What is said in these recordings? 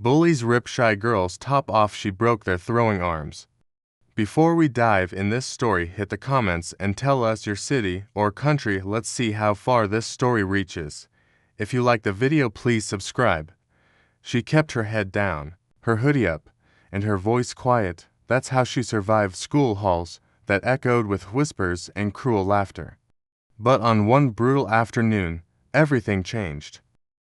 Bullies rip shy girls' top off, she broke their throwing arms. Before we dive in this story, hit the comments and tell us your city or country. Let's see how far this story reaches. If you like the video, please subscribe. She kept her head down, her hoodie up, and her voice quiet. That's how she survived school halls that echoed with whispers and cruel laughter. But on one brutal afternoon, everything changed.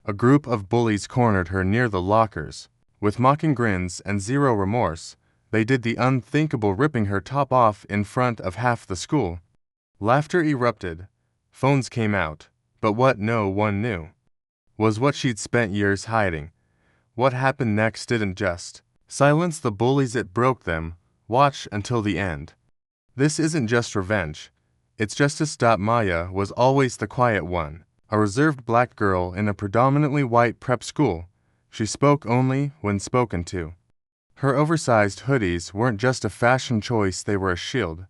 A group of bullies cornered her near the lockers. With mocking grins and zero remorse, they did the unthinkable, ripping her top off in front of half the school. Laughter erupted. Phones came out. But what no one knew was what she'd spent years hiding. What happened next didn't just silence the bullies, it broke them. Watch until the end. This isn't just revenge. It's justice. Maya was always the quiet one, a reserved black girl in a predominantly white prep school. She spoke only when spoken to. Her oversized hoodies weren't just a fashion choice, they were a shield.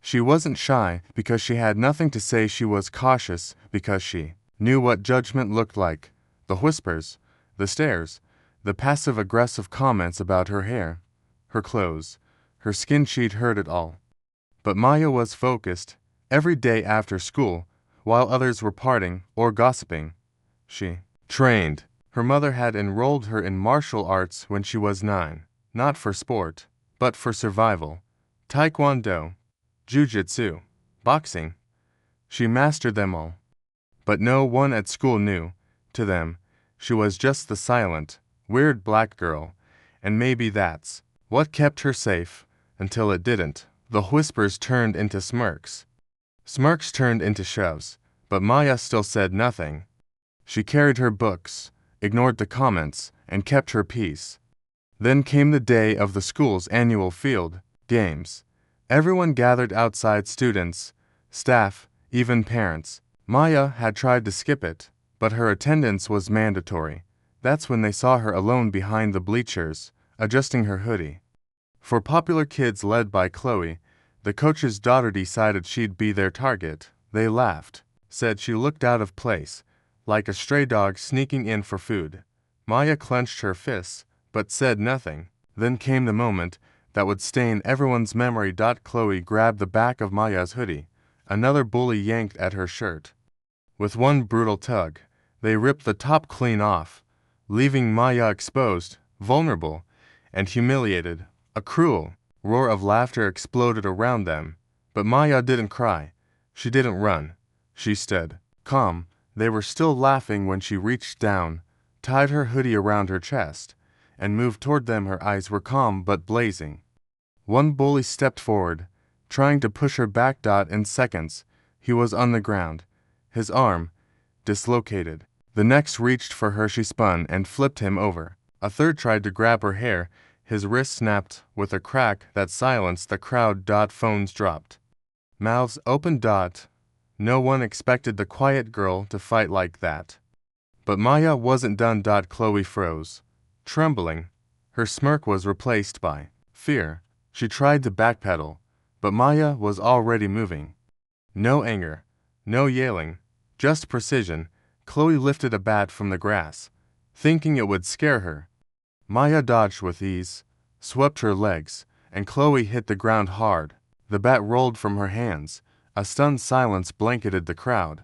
She wasn't shy because she had nothing to say, she was cautious because she knew what judgment looked like. The whispers, the stares, the passive-aggressive comments about her hair, her clothes, her skin, she'd heard it all. But Maya was focused. Every day after school, while others were partying or gossiping, she trained. Her mother had enrolled her in martial arts when she was 9, not for sport, but for survival. Taekwondo, jiu-jitsu, boxing. She mastered them all. But no one at school knew. To them, she was just the silent, weird black girl, and maybe that's what kept her safe, until it didn't. The whispers turned into smirks. Smirks turned into shoves, but Maya still said nothing. She carried her books, ignored the comments, and kept her peace. Then came the day of the school's annual field games. Everyone gathered outside, students, staff, even parents. Maya had tried to skip it, but her attendance was mandatory. That's when they saw her alone behind the bleachers, adjusting her hoodie. For popular kids led by Chloe, the coach's daughter, decided she'd be their target. They laughed, said she looked out of place, like a stray dog sneaking in for food. Maya clenched her fists, but said nothing. Then came the moment that would stain everyone's memory. Chloe grabbed the back of Maya's hoodie. Another bully yanked at her shirt. With one brutal tug, they ripped the top clean off, leaving Maya exposed, vulnerable, and humiliated. A cruel roar of laughter exploded around them, but Maya didn't cry. She didn't run. She stood, calm. They were still laughing when she reached down, tied her hoodie around her chest, and moved toward them. Her eyes were calm but blazing. One bully stepped forward, trying to push her back. In seconds, he was on the ground, his arm dislocated. The next reached for her. She spun and flipped him over. A third tried to grab her hair. His wrist snapped with a crack that silenced the crowd. Phones dropped. Mouths opened. No one expected the quiet girl to fight like that. But Maya wasn't done. Chloe froze, trembling. Her smirk was replaced by fear. She tried to backpedal, but Maya was already moving. No anger, no yelling, just precision. Chloe lifted a bat from the grass, thinking it would scare her. Maya dodged with ease, swept her legs, and Chloe hit the ground hard. The bat rolled from her hands. A stunned silence blanketed the crowd.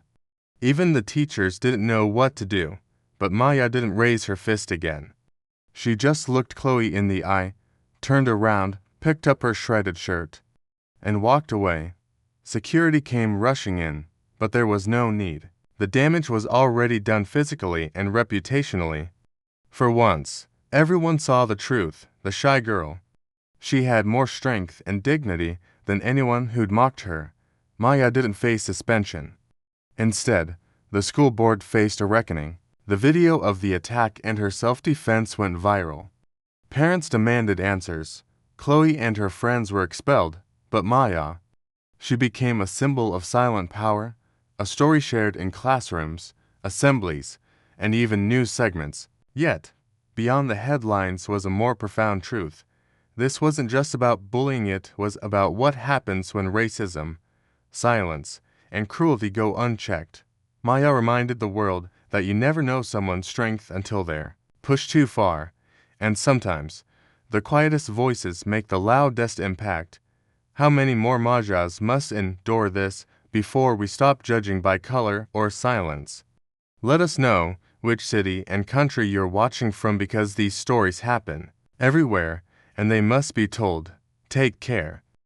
Even the teachers didn't know what to do, but Maya didn't raise her fist again. She just looked Chloe in the eye, turned around, picked up her shredded shirt, and walked away. Security came rushing in, but there was no need. The damage was already done physically and reputationally. For once, everyone saw the truth. The shy girl. She had more strength and dignity than anyone who'd mocked her. Maya didn't face suspension. Instead, the school board faced a reckoning. The video of the attack and her self-defense went viral. Parents demanded answers. Chloe and her friends were expelled, but Maya, she became a symbol of silent power, a story shared in classrooms, assemblies, and even news segments. Yet, beyond the headlines was a more profound truth. This wasn't just about bullying, it was about what happens when racism, silence, and cruelty go unchecked. Maya reminded the world that you never know someone's strength until they're pushed too far, And sometimes, the quietest voices make the loudest impact. How many more Majas must endure this before we stop judging by color or silence? Let us know which city and country you're watching from, because these stories happen everywhere and they must be told. Take care.